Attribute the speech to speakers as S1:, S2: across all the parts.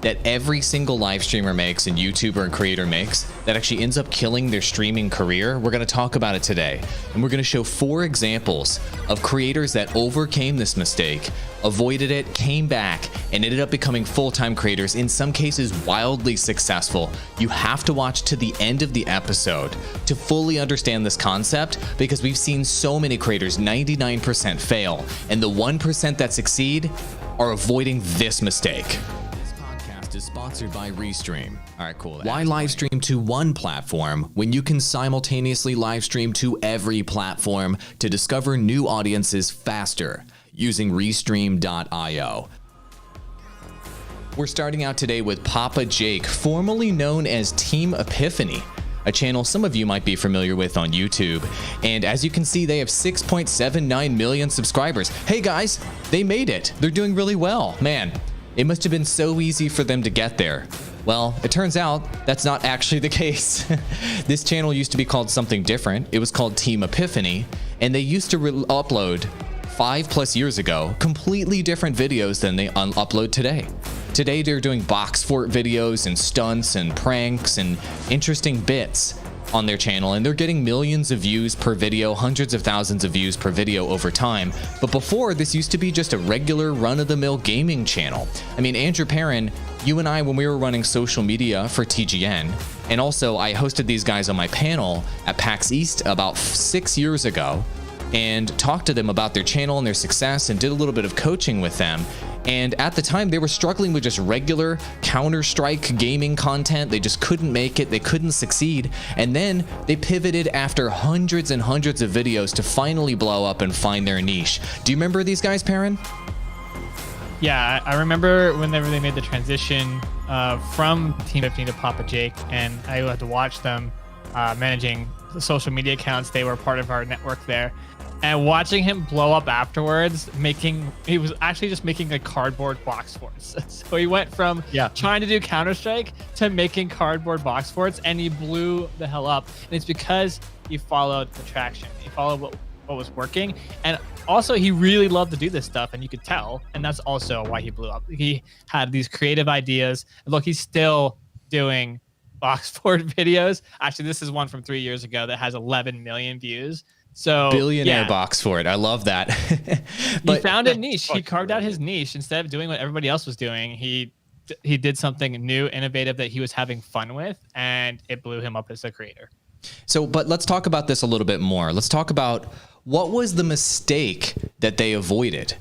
S1: that every single live streamer makes and YouTuber and creator makes that actually ends up killing their streaming career? We're going to talk about it today. And we're going to show 4 examples of creators that overcame this mistake, avoided it, came back, and ended up becoming full-time creators, in some cases wildly successful. You have to watch to the end of the episode to fully understand this concept, because we've seen so many creators 99% fail, and the 1% that succeed are avoiding this mistake. This podcast is sponsored by Restream. All right, cool. Why live stream to one platform when you can simultaneously live stream to every platform to discover new audiences faster using Restream.io? We're starting out today with Papa Jake, formerly known as Team Epiphany, a channel some of you might be familiar with on YouTube. And as you can see, they have 6.79 million subscribers. Hey guys, they made it. They're doing really well. Man, it must have been so easy for them to get there. Well, it turns out that's not actually the case. This channel used to be called something different. It was called Team Epiphany, and they used to upload 5+ years ago completely different videos than they upload today. Today they're doing box fort videos and stunts and pranks and interesting bits on their channel, and they're getting millions of views per video, hundreds of thousands of views per video over time. But before, this used to be just a regular run-of-the-mill gaming channel. I mean, Andrew Perrin, you and I, when we were running social media for TGN, and also I hosted these guys on my panel at PAX East about 6 years ago, and talked to them about their channel and their success and did a little bit of coaching with them. And at the time, they were struggling with just regular Counter-Strike gaming content. They just couldn't make it. They couldn't succeed. And then they pivoted after hundreds and hundreds of videos to finally blow up and find their niche. Do you remember these guys, Perrin?
S2: Yeah, I remember whenever they made the transition from Team 15 to Papa Jake, and I had to watch them managing the social media accounts. They were part of our network there. And watching him blow up afterwards, he was actually just making like cardboard box forts. So he went from trying to do Counter-Strike to making cardboard box forts, and he blew the hell up. And it's because he followed the traction. He followed what was working. And also he really loved to do this stuff, and you could tell. And that's also why he blew up. He had these creative ideas. And look, he's still doing box fort videos. Actually, this is one from 3 years ago that has 11 million views. So
S1: billionaire box for it. I love that.
S2: But he found a niche. He carved out his niche. Instead of doing what everybody else was doing, he did something new, innovative that he was having fun with, and it blew him up as a creator.
S1: So, but let's talk about this a little bit more. Let's talk about what was the mistake that they avoided.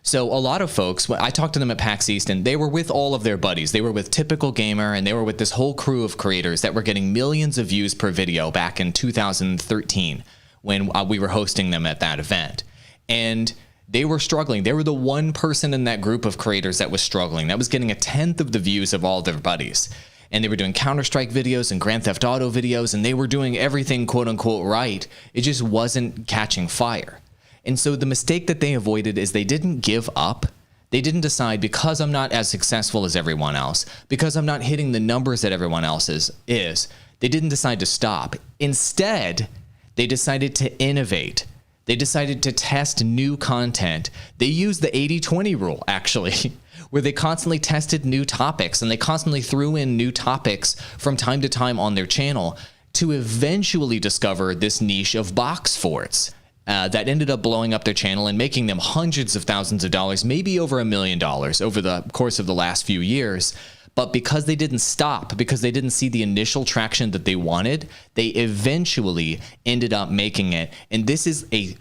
S1: So a lot of folks, I talked to them at PAX East, and they were with all of their buddies. They were with Typical Gamer, and they were with this whole crew of creators that were getting millions of views per video back in 2013. When we were hosting them at that event. And they were struggling. They were the one person in that group of creators that was struggling, that was getting 1/10 of the views of all their buddies. And they were doing Counter-Strike videos and Grand Theft Auto videos, and they were doing everything quote unquote right. It just wasn't catching fire. And so the mistake that they avoided is they didn't give up. They didn't decide, because I'm not as successful as everyone else, because I'm not hitting the numbers that everyone else is, they didn't decide to stop. Instead, they decided to innovate. They decided to test new content. They used the 80-20 rule, actually, where they constantly tested new topics, and they constantly threw in new topics from time to time on their channel to eventually discover this niche of box forts that ended up blowing up their channel and making them hundreds of thousands of dollars, maybe over $1 million over the course of the last few years. But because they didn't stop, because they didn't see the initial traction that they wanted, they eventually ended up making it. And this is a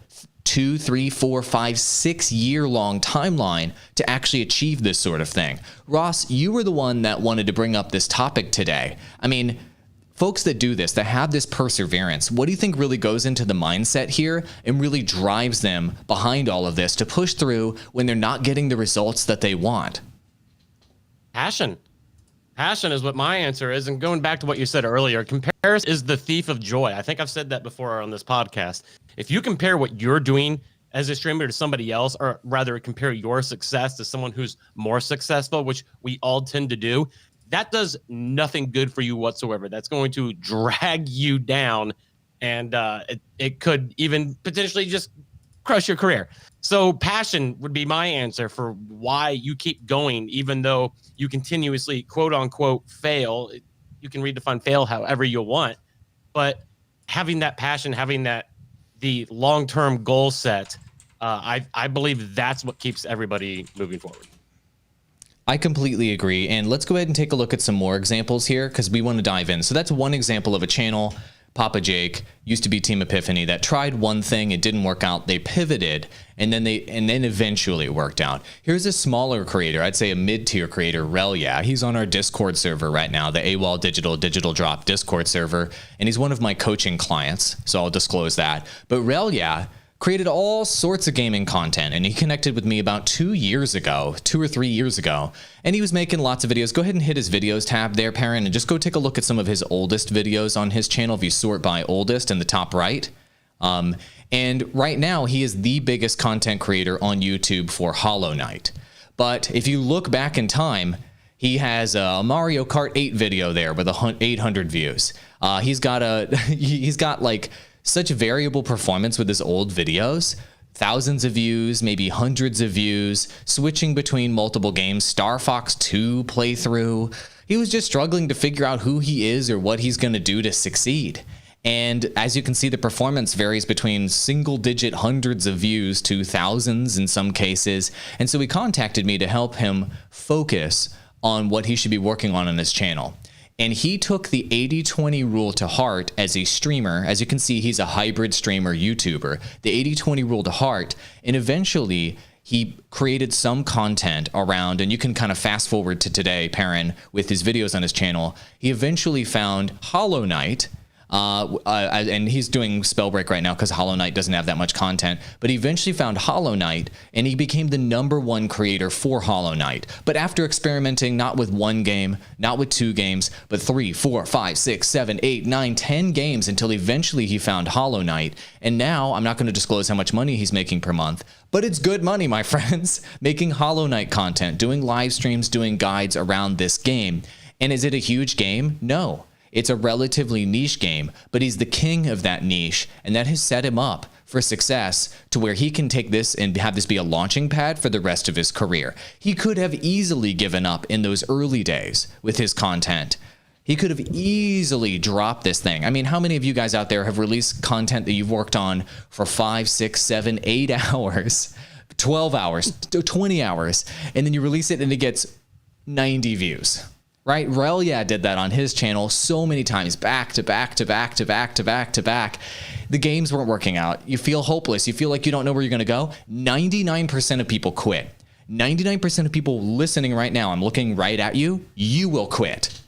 S1: 2, 3, 4, 5, 6 year long timeline to actually achieve this sort of thing. Ross, you were the one that wanted to bring up this topic today. I mean, folks that do this, that have this perseverance, what do you think really goes into the mindset here and really drives them behind all of this to push through when they're not getting the results that they want?
S3: Passion. Passion is what my answer is. And going back to what you said earlier, comparison is the thief of joy. I think I've said that before on this podcast. If you compare what you're doing as a streamer to somebody else, or rather compare your success to someone who's more successful, which we all tend to do, that does nothing good for you whatsoever. That's going to drag you down, and it could even potentially just crush your career. So passion would be my answer for why you keep going, even though you continuously, quote unquote, fail. You can redefine fail however you want, but having that passion, having the long-term goal set, I believe that's what keeps everybody moving forward.
S1: I completely agree. And let's go ahead and take a look at some more examples here because we want to dive in. So that's one example of a channel. Papa Jake used to be Team Epiphany that tried one thing, it didn't work out, they pivoted, and then eventually it worked out. Here's a smaller creator, I'd say a mid-tier creator, Relia. He's on our Discord server right now, the AWOL Digital Drop Discord server, and he's one of my coaching clients, so I'll disclose that. But Relia created all sorts of gaming content, and he connected with me about 2 or 3 years ago, and he was making lots of videos. Go ahead and hit his videos tab there, Perrin, and just go take a look at some of his oldest videos on his channel if you sort by oldest in the top right. And right now, he is the biggest content creator on YouTube for Hollow Knight. But if you look back in time, he has a Mario Kart 8 video there with 800 views. He's got like such variable performance with his old videos, thousands of views, maybe hundreds of views, switching between multiple games, Star Fox 2 playthrough. He was just struggling to figure out who he is or what he's going to do to succeed. And as you can see, the performance varies between single-digit hundreds of views to thousands in some cases. And so he contacted me to help him focus on what he should be working on his channel. And he took the 80-20 rule to heart as a streamer. As you can see, he's a hybrid streamer YouTuber. The 80-20 rule to heart, and eventually he created some content around, and you can kind of fast forward to today, Perrin, with his videos on his channel. He eventually found Hollow Knight, and he's doing Spellbreak right now because Hollow Knight doesn't have that much content, but he eventually found Hollow Knight and he became the #1 creator for Hollow Knight. But after experimenting not with one game, not with 2 games, but 3, 4, 5, 6, 7, 8, 9, 10 games until eventually he found Hollow Knight. And now I'm not going to disclose how much money he's making per month, but it's good money, my friends, making Hollow Knight content, doing live streams, doing guides around this game. And is it a huge game? No. It's a relatively niche game, but he's the king of that niche, and that has set him up for success to where he can take this and have this be a launching pad for the rest of his career. He could have easily given up in those early days with his content. He could have easily dropped this thing. I mean, how many of you guys out there have released content that you've worked on for 5, 6, 7, 8 hours, 12 hours, 20 hours, and then you release it and it gets 90 views? Right? Relia did that on his channel so many times, back to back to back to back to back to back. The games weren't working out. You feel hopeless. You feel like you don't know where you're going to go. 99% of people quit. 99% of people listening right now, I'm looking right at you, you will quit.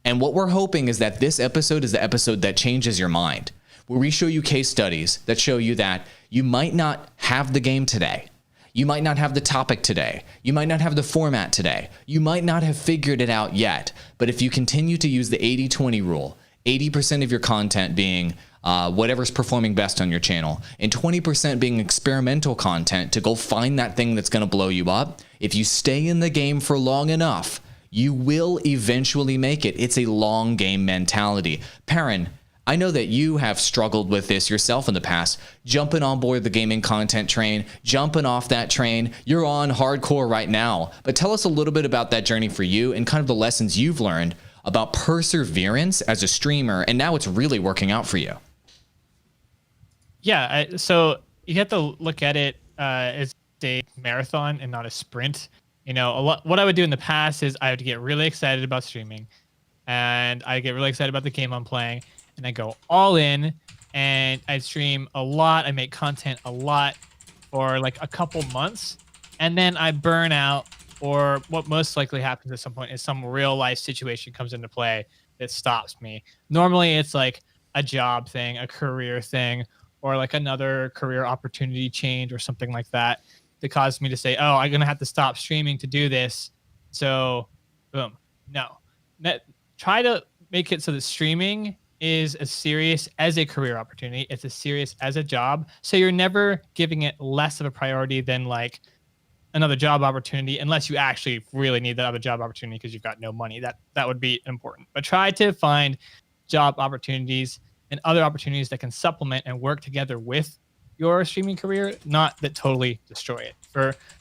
S1: And what we're hoping is that this episode is the episode that changes your mind, where we show you case studies that show you that you might not have the game today. You might not have the topic today. You might not have the format today. You might not have figured it out yet. But if you continue to use the 80-20 rule, 80% of your content being whatever's performing best on your channel, and 20% being experimental content to go find that thing that's going to blow you up, if you stay in the game for long enough, you will eventually make it. It's a long game mentality. Perrin, I know that you have struggled with this yourself in the past, jumping on board the gaming content train, jumping off that train. You're on hardcore right now, but tell us a little bit about that journey for you and kind of the lessons you've learned about perseverance as a streamer, and now it's really working out for you.
S2: Yeah, so you have to look at it as a marathon and not a sprint. You know, what I would do in the past is I would get really excited about streaming, and I get really excited about the game I'm playing, and I go all in, and I stream a lot. I make content a lot for like a couple months, and then I burn out, or what most likely happens at some point is some real life situation comes into play that stops me. Normally it's like a job thing, a career thing, or like another career opportunity change or something like that caused me to say, oh, I'm going to have to stop streaming to do this. So boom, no. Try to make it so that streaming is as serious as a career opportunity. It's as serious as a job. So you're never giving it less of a priority than like another job opportunity, unless you actually really need that other job opportunity because you've got no money. That would be important. But try to find job opportunities and other opportunities that can supplement and work together with your streaming career, not that totally destroy it.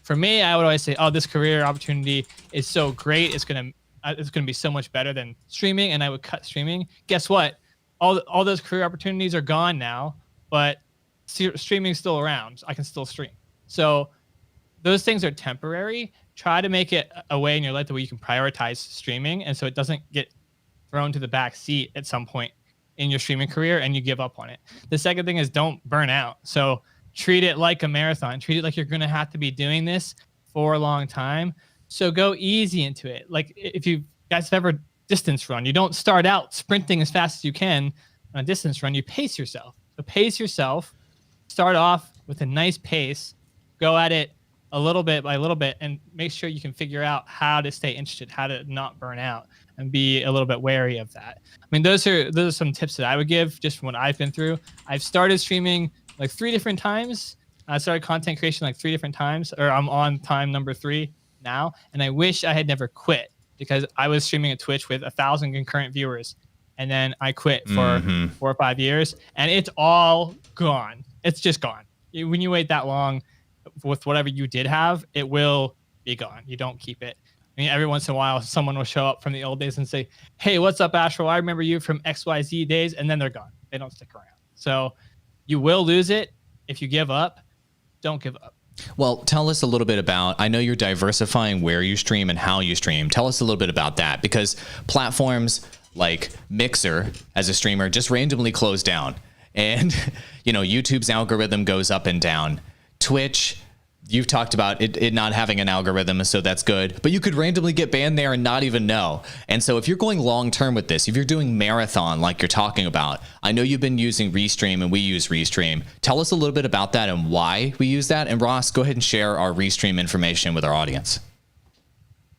S2: For me, I would always say, oh, this career opportunity is so great, it's gonna be so much better than streaming, and I would cut streaming. Guess what? All those career opportunities are gone now, but streaming is still around. I can still stream. So those things are temporary. Try to make it a way in your life where you can prioritize streaming, and so it doesn't get thrown to the back seat at some point in your streaming career and you give up on it. The second thing is don't burn out. So treat it like a marathon. Treat it like you're going to have to be doing this for a long time. So go easy into it. Like if you guys have ever distance run, you don't start out sprinting as fast as you can on a distance run. You pace yourself. So pace yourself. Start off with a nice pace. Go at it a little bit by little bit and make sure you can figure out how to stay interested, how to not burn out, and be a little bit wary of that. I mean, those are some tips that I would give just from what I've been through. I've started streaming like 3 different times. I started content creation like 3 different times, or I'm on time number 3 now. And I wish I had never quit, because I was streaming at Twitch with 1,000 concurrent viewers. And then I quit for 4 or 5 years and it's all gone. It's just gone. When you wait that long with whatever you did have, it will be gone. You don't keep it. I mean, every once in a while, someone will show up from the old days and say, hey, what's up, Astral? I remember you from XYZ days. And then they're gone. They don't stick around. So you will lose it if you give up. Don't give up.
S1: Well, tell us a little bit about, I know you're diversifying where you stream and how you stream. Tell us a little bit about that, because platforms like Mixer as a streamer just randomly close down. And, you know, YouTube's algorithm goes up and down. Twitch, you've talked about it not having an algorithm, so that's good. But you could randomly get banned there and not even know. And so if you're going long term with this, if you're doing marathon like you're talking about, I know you've been using Restream and we use Restream. Tell us a little bit about that and why we use that. And Ross, go ahead and share our Restream information with our audience.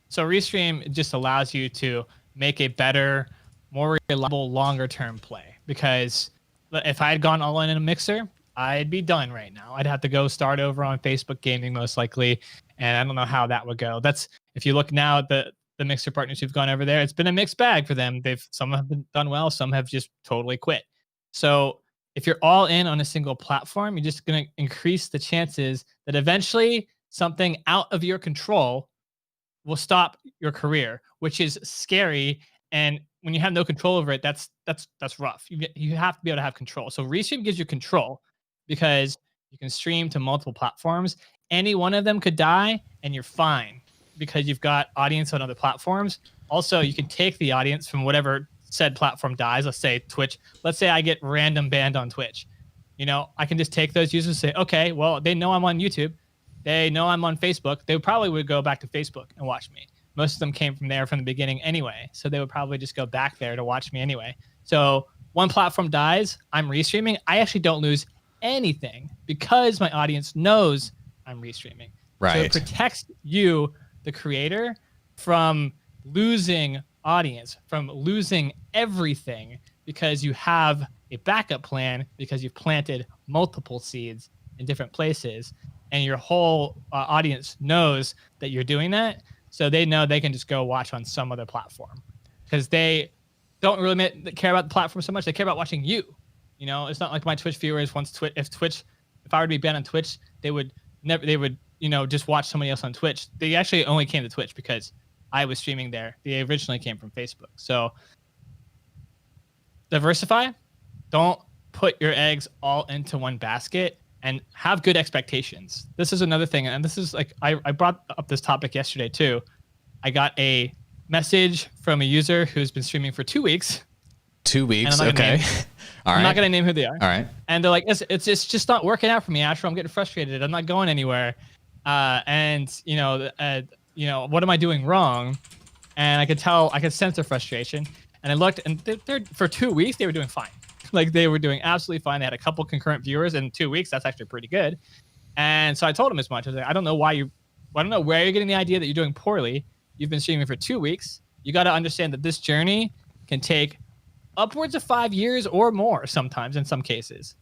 S2: So Restream just allows you to make a better, more reliable, longer term play. Because if I had gone all in a Mixer, I'd be done right now. I'd have to go start over on Facebook Gaming most likely, and I don't know how that would go. That's, if you look now at the Mixer partners who've gone over there, it's been a mixed bag for them. Some have been done well, some have just totally quit. So if you're all in on a single platform, you're just going to increase the chances that eventually something out of your control will stop your career, which is scary. And when you have no control over it, that's rough. You have to be able to have control. So Restream gives you control, because you can stream to multiple platforms. Any one of them could die and you're fine, because you've got audience on other platforms. Also, you can take the audience from whatever said platform dies. Let's say Twitch. Let's say I get random banned on Twitch. You know, I can just take those users and say, okay, well, they know I'm on YouTube. They know I'm on Facebook. They probably would go back to Facebook and watch me. Most of them came from there from the beginning anyway. So they would probably just go back there to watch me anyway. So one platform dies, I'm restreaming. I actually don't lose anything because my audience knows I'm restreaming.
S1: Right.
S2: So it protects you, the creator, from losing audience, from losing everything, because you have a backup plan, because you've planted multiple seeds in different places, and your whole audience knows that you're doing that. So they know they can just go watch on some other platform, because they don't really care about the platform so much. They care about watching you. You know, it's not like my Twitch viewers if I were to be banned on Twitch, they would, you know, just watch somebody else on Twitch. They actually only came to Twitch because I was streaming there. They originally came from Facebook. So diversify. Don't put your eggs all into one basket, and have good expectations. This is another thing. And this is like, I brought up this topic yesterday too. I got a message from a user who's been streaming for 2 weeks.
S1: 2 weeks. Okay. All right.
S2: I'm not going to name who they are.
S1: All right.
S2: And they're like, it's just not working out for me, Astral. I'm getting frustrated. I'm not going anywhere. And you know, what am I doing wrong? And I could sense their frustration. And I looked, and they're for 2 weeks, they were doing fine. Like, they were doing absolutely fine. They had a couple concurrent viewers in 2 weeks. That's actually pretty good. And so I told them as much. I was like, I don't know where you're getting the idea that you're doing poorly. You've been streaming for 2 weeks. You got to understand that this journey can take upwards of 5 years or more sometimes, in some cases.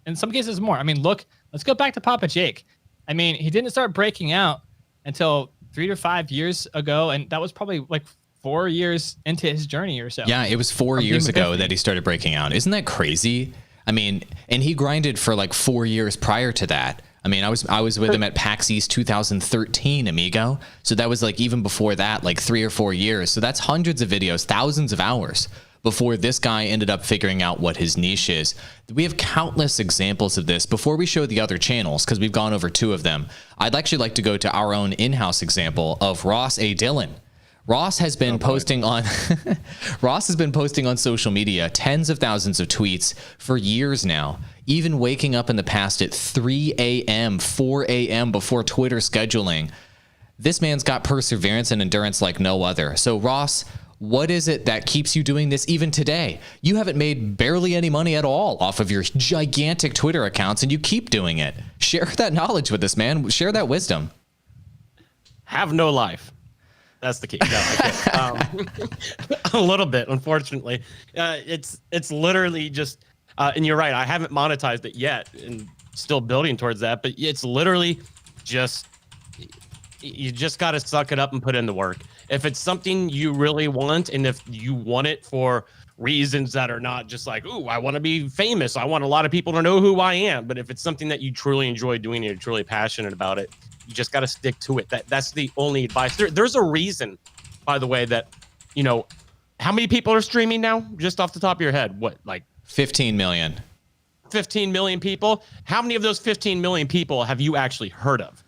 S2: In some cases more. I mean, let's go back to Papa Jake. I mean, he didn't start breaking out until 3 to 5 years ago, and that was probably like 4 years into his journey or so.
S1: Yeah, it was 4 years ago that he started breaking out. Isn't that crazy? I mean, and he grinded for like 4 years prior to that. I mean, I was with him at PAX East 2013, amigo. So that was like even before that, like 3 or 4 years. So that's hundreds of videos, thousands of hours before this guy ended up figuring out what his niche is. We have countless examples of this. Before we show the other channels, because we've gone over 2 of them, I'd actually like to go to our own in-house example of Ross A. Dillon. Ross has been posting on Ross has been posting on social media tens of thousands of tweets for years now, even waking up in the past at 3 a.m., 4 a.m. before Twitter scheduling. This man's got perseverance and endurance like no other. So Ross, what is it that keeps you doing this even today? You haven't made barely any money at all off of your gigantic Twitter accounts, and you keep doing it. Share that knowledge with us, man. Share that wisdom.
S3: Have no life. That's the key. No, I can't. A little bit, unfortunately. It's literally just, and you're right, I haven't monetized it yet and still building towards that, but it's literally just, you just got to suck it up and put in the work. If it's something you really want, and if you want it for reasons that are not just like, ooh, I want to be famous, I want a lot of people to know who I am, but if it's something that you truly enjoy doing and you're truly passionate about it, you just got to stick to it. That's the only advice. There's a reason, by the way, that, you know, how many people are streaming now? Just off the top of your head, what, like
S1: 15 million.
S3: 15 million people? How many of those 15 million people have you actually heard of?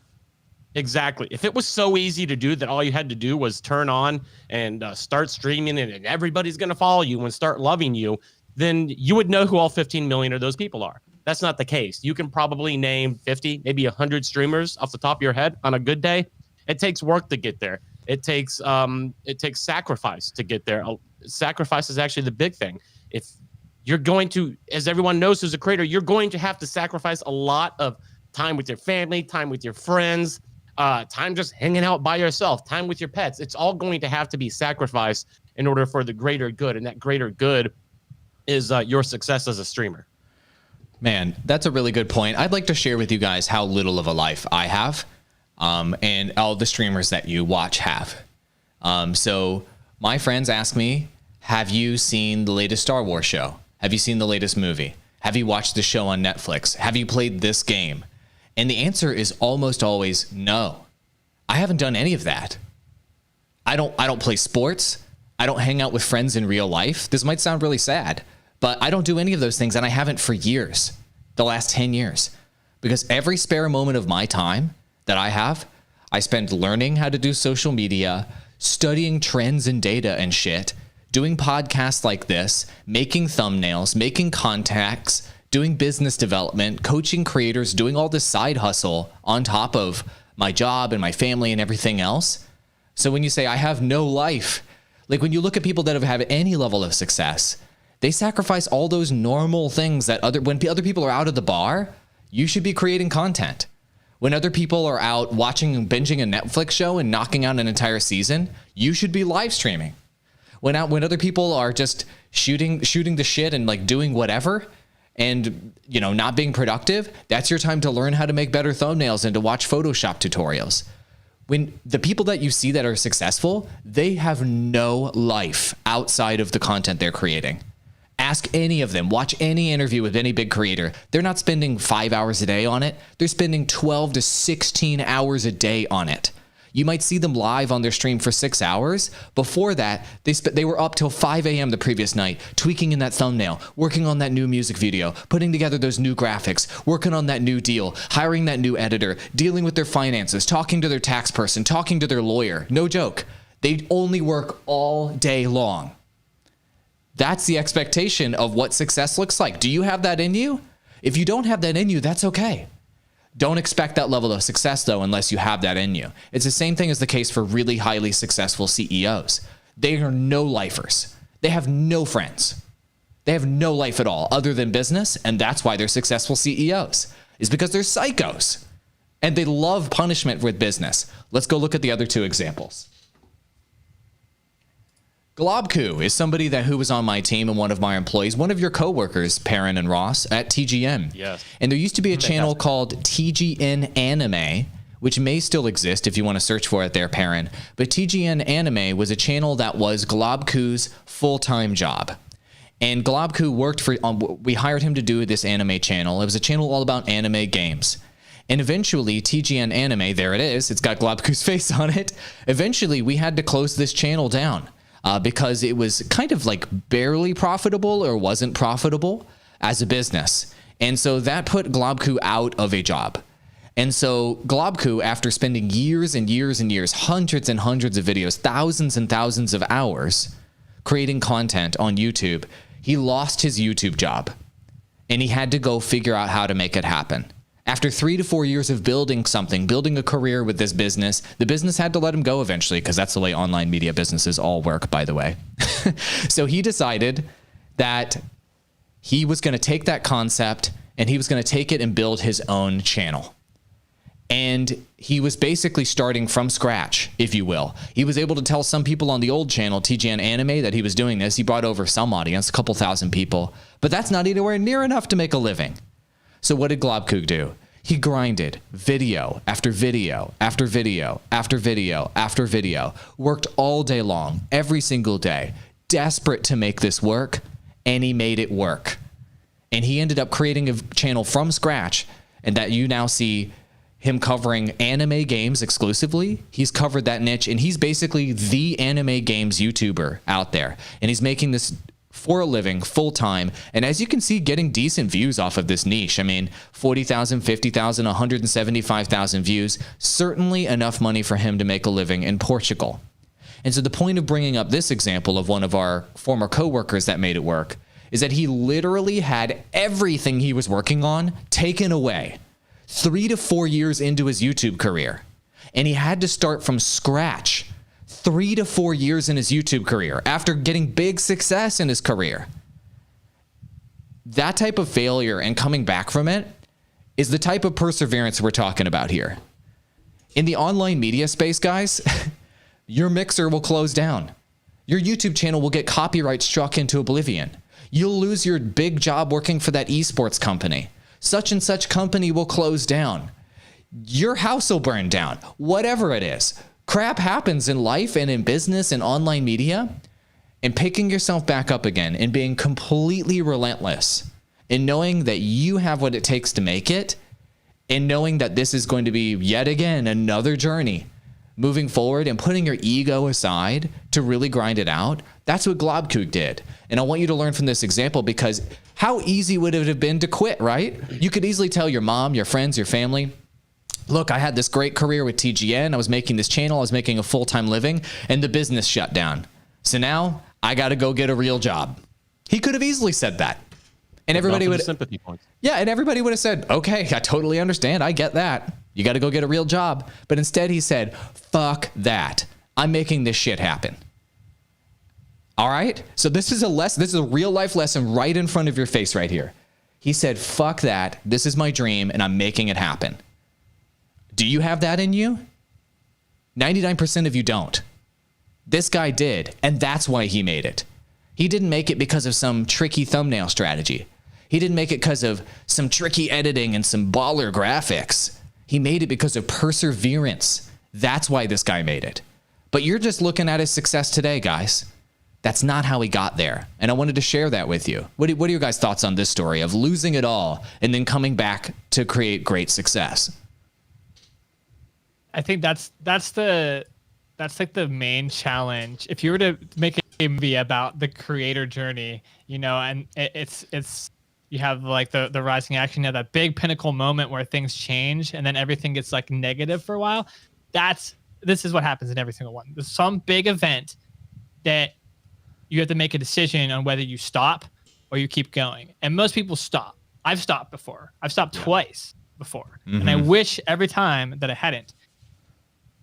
S3: Exactly. If it was so easy to do that all you had to do was turn on and start streaming and everybody's going to follow you and start loving you, then you would know who all 15 million of those people are. That's not the case. You can probably name 50, maybe 100 streamers off the top of your head on a good day. It takes work to get there. It takes sacrifice to get there. Sacrifice is actually the big thing. If you're going to, as everyone knows who's a creator, you're going to have to sacrifice a lot of time with your family, time with your friends, time just hanging out by yourself, time with your pets. It's all going to have to be sacrificed in order for the greater good. And that greater good is your success as a streamer.
S1: Man, that's a really good point. I'd like to share with you guys how little of a life I have, and all the streamers that you watch have. So my friends ask me, have you seen the latest Star Wars show? Have you seen the latest movie? Have you watched the show on Netflix? Have you played this game? And the answer is almost always no. I haven't done any of that. I don't play sports. I don't hang out with friends in real life. This might sound really sad, but I don't do any of those things, and I haven't for years, the last 10 years. Because every spare moment of my time that I have, I spend learning how to do social media, studying trends and data and shit, doing podcasts like this, making thumbnails, making contacts, doing business development, coaching creators, doing all this side hustle on top of my job and my family and everything else. So when you say I have no life, like when you look at people that have had any level of success, they sacrifice all those normal things that when other people are out of the bar, you should be creating content. When other people are out watching and binging a Netflix show and knocking out an entire season, you should be live streaming. When other people are just shooting the shit and like doing whatever and, you know, not being productive, that's your time to learn how to make better thumbnails and to watch Photoshop tutorials. When the people that you see that are successful, they have no life outside of the content they're creating. Ask any of them, watch any interview with any big creator. They're not spending 5 hours a day on it. They're spending 12 to 16 hours a day on it. You might see them live on their stream for 6 hours. Before that, they were up till 5 a.m. the previous night, tweaking in that thumbnail, working on that new music video, putting together those new graphics, working on that new deal, hiring that new editor, dealing with their finances, talking to their tax person, talking to their lawyer. No joke. They only work all day long. That's the expectation of what success looks like. Do you have that in you? If you don't have that in you, that's okay. Don't expect that level of success, though, unless you have that in you. It's the same thing as the case for really highly successful CEOs. They are no lifers. They have no friends. They have no life at all other than business, and that's why they're successful CEOs, is because they're psychos. And they love punishment with business. Let's go look at the other 2 examples. Globku is somebody who was on my team and one of my employees, one of your coworkers, Perrin and Ross, at TGN.
S3: Yes.
S1: And there used to be a channel called TGN Anime, which may still exist if you want to search for it there, Perrin. But TGN Anime was a channel that was Globku's full-time job. And Globku worked for, we hired him to do this anime channel. It was a channel all about anime games. And eventually, TGN Anime, there it is. It's got Globku's face on it. Eventually, we had to close this channel down because it was kind of like barely profitable or wasn't profitable as a business. And so that put Globku out of a job. And so Globku, after spending years and years and years, hundreds and hundreds of videos, thousands and thousands of hours creating content on YouTube, he lost his YouTube job and he had to go figure out how to make it happen. After 3 to 4 years of building something, building a career with this business, the business had to let him go eventually because that's the way online media businesses all work, by the way. So he decided that he was going to take that concept and he was going to take it and build his own channel. And he was basically starting from scratch, if you will. He was able to tell some people on the old channel, TGN Anime, that he was doing this. He brought over some audience, a couple thousand people, but that's not anywhere near enough to make a living. So what did Globku do? He grinded video after video after video after video after video, worked all day long, every single day, desperate to make this work, and he made it work. And he ended up creating a channel from scratch, and that you now see him covering anime games exclusively. He's covered that niche, and he's basically the anime games YouTuber out there. And he's making this for a living, full time. And as you can see, getting decent views off of this niche. I mean, 40,000, 50,000, 175,000 views, certainly enough money for him to make a living in Portugal. And so the point of bringing up this example of one of our former coworkers that made it work is that he literally had everything he was working on taken away 3 to 4 years into his YouTube career. And he had to start from scratch 3 to 4 years in his YouTube career after getting big success in his career. That type of failure and coming back from it is the type of perseverance we're talking about here. In the online media space, guys, your mixer will close down. Your YouTube channel will get copyright struck into oblivion. You'll lose your big job working for that esports company. Such and such company will close down. Your house will burn down. Whatever it is. Crap happens in life and in business and online media. And picking yourself back up again and being completely relentless and knowing that you have what it takes to make it, and knowing that this is going to be yet again another journey moving forward, and putting your ego aside to really grind it out. That's what Globku did. And I want you to learn from this example, because how easy would it have been to quit, right? You could easily tell your mom, your friends, your family, look, I had this great career with TGN. I was making this channel. I was making a full-time living, and the business shut down. So now I got to go get a real job. He could have easily said that. And everybody would,
S3: sympathy points.
S1: Yeah, and everybody would have said, okay, I totally understand. I get that. You got to go get a real job. But instead he said, fuck that. I'm making this shit happen. All right? So this is a lesson. This is a real life lesson right in front of your face right here. He said, fuck that. This is my dream and I'm making it happen. Do you have that in you? 99% of you don't. This guy did, and that's why he made it. He didn't make it because of some tricky thumbnail strategy. He didn't make it because of some tricky editing and some baller graphics. He made it because of perseverance. That's why this guy made it. But you're just looking at his success today, guys. That's not how he got there. And I wanted to share that with you. What are your guys' thoughts on this story of losing it all and then coming back to create great success?
S2: I think that's like the main challenge. If you were to make a movie about the creator journey, and it's you have like the rising action, you have that big pinnacle moment where things change and then everything gets like negative for a while. This is what happens in every single one. There's some big event that you have to make a decision on whether you stop or you keep going. And most people stop. I've stopped before. I've stopped twice before. Mm-hmm. And I wish every time that I hadn't.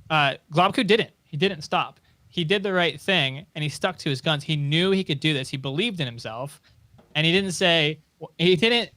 S2: Globku didn't. He didn't stop. He did the right thing and he stuck to his guns. He knew he could do this. He believed in himself, and he didn't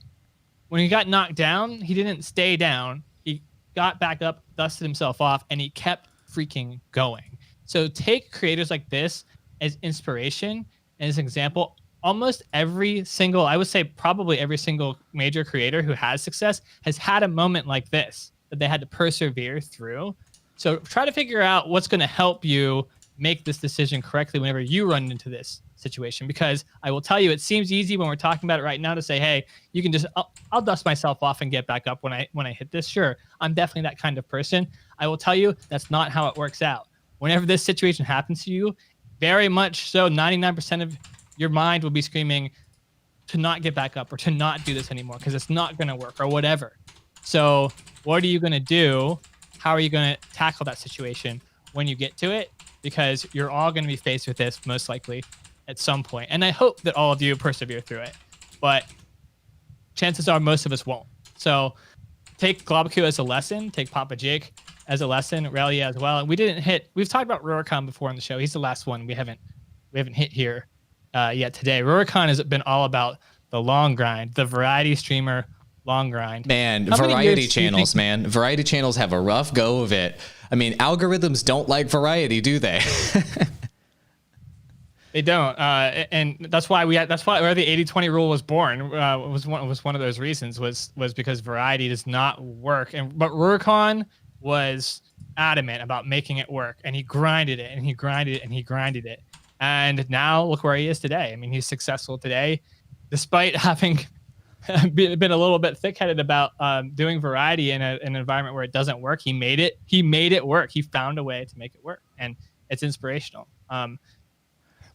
S2: when he got knocked down, he didn't stay down. He got back up, dusted himself off, and he kept freaking going. So take creators like this as inspiration and as an example. Almost every single, I would say probably every single major creator who has success has had a moment like this that they had to persevere through. So try to figure out what's going to help you make this decision correctly whenever you run into this situation. Because I will tell you, it seems easy when we're talking about it right now to say, hey, you can just, I'll dust myself off and get back up when I hit this. Sure, I'm definitely that kind of person. I will tell you, that's not how it works out. Whenever this situation happens to you, very much so, 99% of your mind will be screaming to not get back up or to not do this anymore because it's not going to work or whatever. So what are you going to do? How are you going to tackle that situation when you get to it? Because you're all going to be faced with this most likely at some point. And I hope that all of you persevere through it. But chances are most of us won't. So take Globaku as a lesson. Take Papa Jake as a lesson. Relia as well. And we've talked about Rurikon before on the show. He's the last one we haven't hit here yet today. Rurikon has been all about the long grind, the variety streamer long grind.
S1: Man, variety channels, man. Variety channels have a rough go of it. I mean, algorithms don't like variety, do they?
S2: They don't, and that's why where the 80-20 rule was born. Was one of those reasons was because variety does not work. But Rurikon was adamant about making it work, and he grinded it, and he grinded it, and he grinded it, and now look where he is today. I mean, he's successful today, despite having been a little bit thick-headed about doing variety in an environment where it doesn't work. He made it work. He found a way to make it work, and it's inspirational.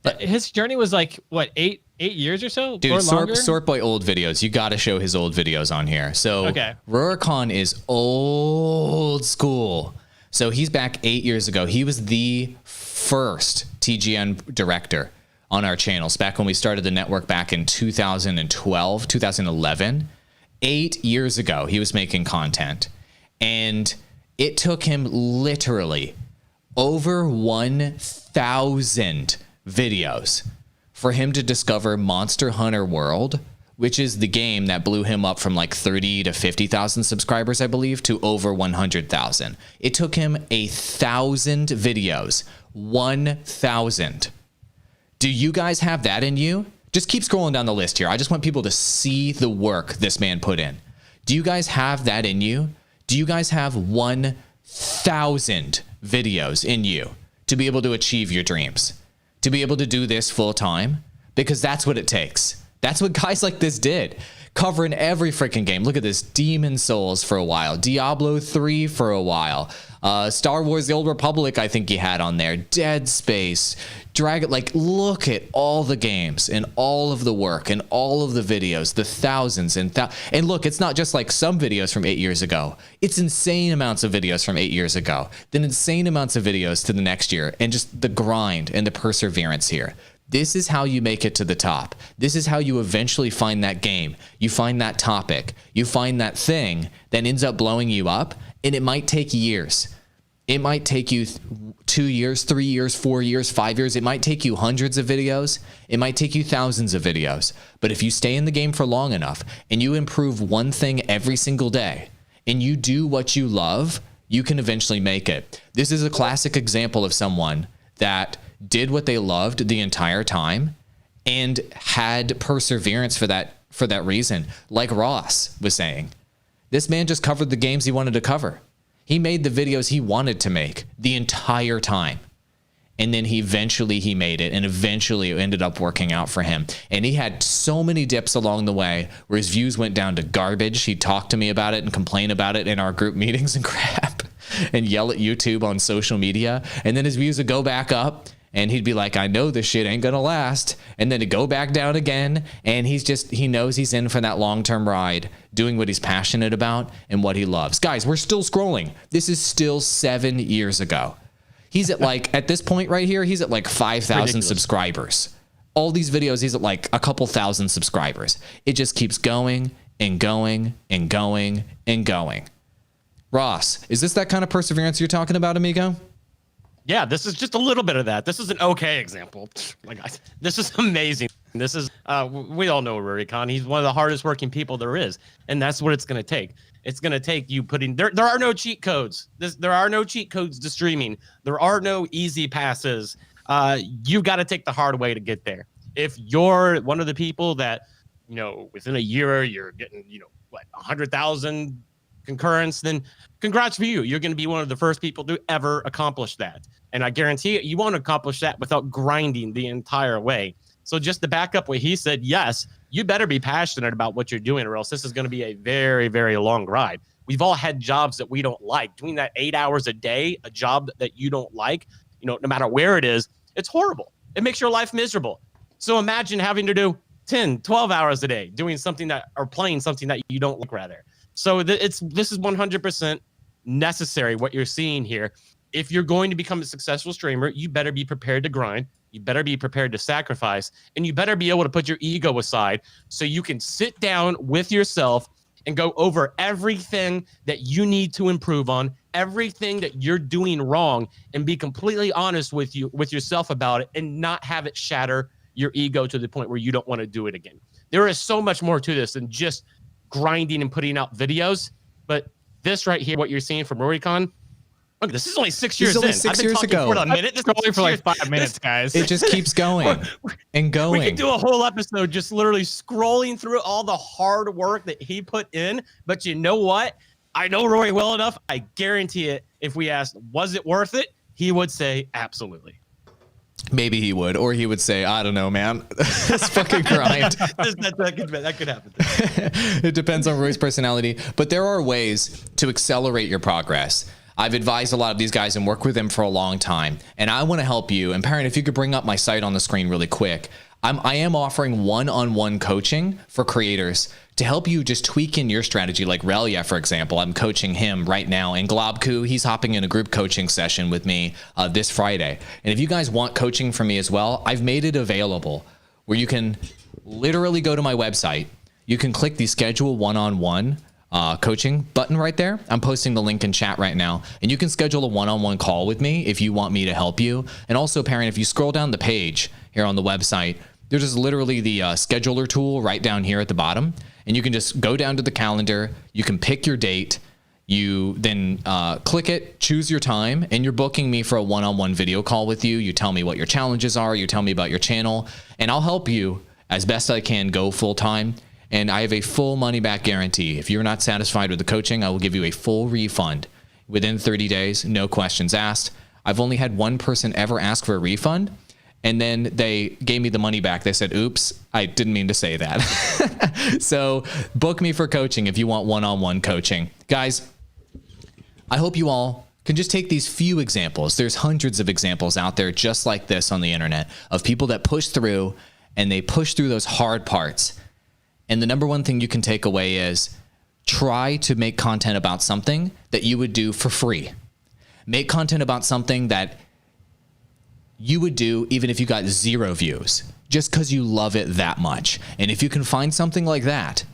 S2: But his journey was like what, eight years or so,
S1: dude.
S2: Or longer?
S1: Sort Boy old videos. You got to show his old videos on here. So
S2: okay.
S1: Rurikon is old school. So he's back 8 years ago. He was the first TGN director on our channels back when we started the network back in 2012, 2011. 8 years ago, he was making content, and it took him literally over 1,000 videos for him to discover Monster Hunter World, which is the game that blew him up from like 30 to 50,000 subscribers, I believe, to over 100,000. It took him 1,000 videos. 1,000. Do you guys have that in you? Just keep scrolling down the list here. I just want people to see the work this man put in. Do you guys have that in you? Do you guys have 1,000 videos in you to be able to achieve your dreams? To be able to do this full time? Because that's what it takes. That's what guys like this did. Covering every freaking game. Look at this. Demon Souls for a while. Diablo 3 for a while. Star Wars The Old Republic, I think he had on there. Dead Space. Dragon. Like, look at all the games and all of the work and all of the videos. The thousands and and look, it's not just like some videos from 8 years ago. It's insane amounts of videos from 8 years ago. Then insane amounts of videos to the next year. And just the grind and the perseverance here. This is how you make it to the top. This is how you eventually find that game. You find that topic. You find that thing that ends up blowing you up, and it might take years. It might take you 2 years, 3 years, 4 years, 5 years. It might take you hundreds of videos. It might take you thousands of videos. But if you stay in the game for long enough and you improve one thing every single day and you do what you love, you can eventually make it. This is a classic example of someone that did what they loved the entire time and had perseverance for that reason. Like Ross was saying, this man just covered the games he wanted to cover. He made the videos he wanted to make the entire time. And then he made it, and eventually it ended up working out for him. And he had so many dips along the way where his views went down to garbage. He'd talk to me about it and complain about it in our group meetings and crap and yell at YouTube on social media. And then his views would go back up. And he'd be like, I know this shit ain't gonna last. And then to go back down again. And he knows he's in for that long-term ride, doing what he's passionate about and what he loves. Guys, we're still scrolling. This is still 7 years ago. He's at at this point right here, he's at like 5,000 subscribers. All these videos, he's at like a couple thousand subscribers. It just keeps going and going and going and going. Ross, is this that kind of perseverance you're talking about, amigo?
S3: Yeah, this is just a little bit of that. This is an okay example. This is amazing. This is, we all know Rurikon. He's one of the hardest working people there is. And that's what it's going to take. It's going to take you putting, there are no cheat codes. There are no cheat codes to streaming. There are no easy passes. You got to take the hard way to get there. If you're one of the people that, within a year, you're getting, 100,000 concurrence, then congrats for you. You're going to be one of the first people to ever accomplish that. And I guarantee you won't accomplish that without grinding the entire way. So just to back up what he said, yes, you better be passionate about what you're doing, or else this is going to be a very, very long ride. We've all had jobs that we don't like. Doing that 8 hours a day, a job that you don't like, no matter where it is, it's horrible. It makes your life miserable. So imagine having to do 10, 12 hours a day doing something that, or playing something that you don't like, rather. So this is 100% necessary, what you're seeing here. If you're going to become a successful streamer, you better be prepared to grind. You better be prepared to sacrifice, and you better be able to put your ego aside so you can sit down with yourself and go over everything that you need to improve on, everything that you're doing wrong, and be completely honest with yourself about it, and not have it shatter your ego to the point where you don't want to do it again. There is so much more to this than just grinding and putting out videos. But this right here, what you're seeing from Rurikon, look, this is only 6 years in.
S1: 6 years ago.
S2: For a minute. This is only for like 5 minutes, guys.
S1: It just keeps going and going.
S3: We could do a whole episode just literally scrolling through all the hard work that he put in. But you know what? I know Rory well enough. I guarantee it. If we asked, was it worth it? He would say, absolutely.
S1: Maybe he would, or he would say, I don't know, man. Let's fucking grind.
S3: that could happen.
S1: It depends on Roy's personality. But there are ways to accelerate your progress. I've advised a lot of these guys and worked with them for a long time. And I want to help you. And Parent, if you could bring up my site on the screen really quick. I am offering one-on-one coaching for creators to help you just tweak in your strategy. Like Relia, for example, I'm coaching him right now. And Globku, he's hopping in a group coaching session with me this Friday. And if you guys want coaching from me as well, I've made it available where you can literally go to my website. You can click the schedule one-on-one coaching button right there. I'm posting the link in chat right now, and you can schedule a one-on-one call with me if you want me to help you. And also, Parent, if you scroll down the page here on the website, there's just literally the scheduler tool right down here at the bottom, and you can just go down to the calendar. You can pick your date. You then click it, choose your time, and you're booking me for a one-on-one video call with you. You tell me what your challenges are. You tell me about your channel, and I'll help you as best I can go full-time. And I have a full money-back guarantee. If you're not satisfied with the coaching, I will give you a full refund within 30 days, no questions asked. I've only had one person ever ask for a refund, and then they gave me the money back. They said, oops, I didn't mean to say that. So book me for coaching if you want one-on-one coaching. Guys, I hope you all can just take these few examples. There's hundreds of examples out there just like this on the internet of people that push through, and they push through those hard parts. And the number one thing you can take away is try to make content about something that you would do for free. Make content about something that you would do even if you got 0 views, just because you love it that much. And if you can find something like that,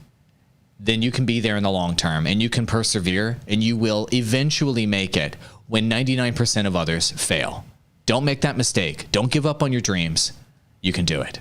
S1: then you can be there in the long term, and you can persevere, and you will eventually make it when 99% of others fail. Don't make that mistake. Don't give up on your dreams. You can do it.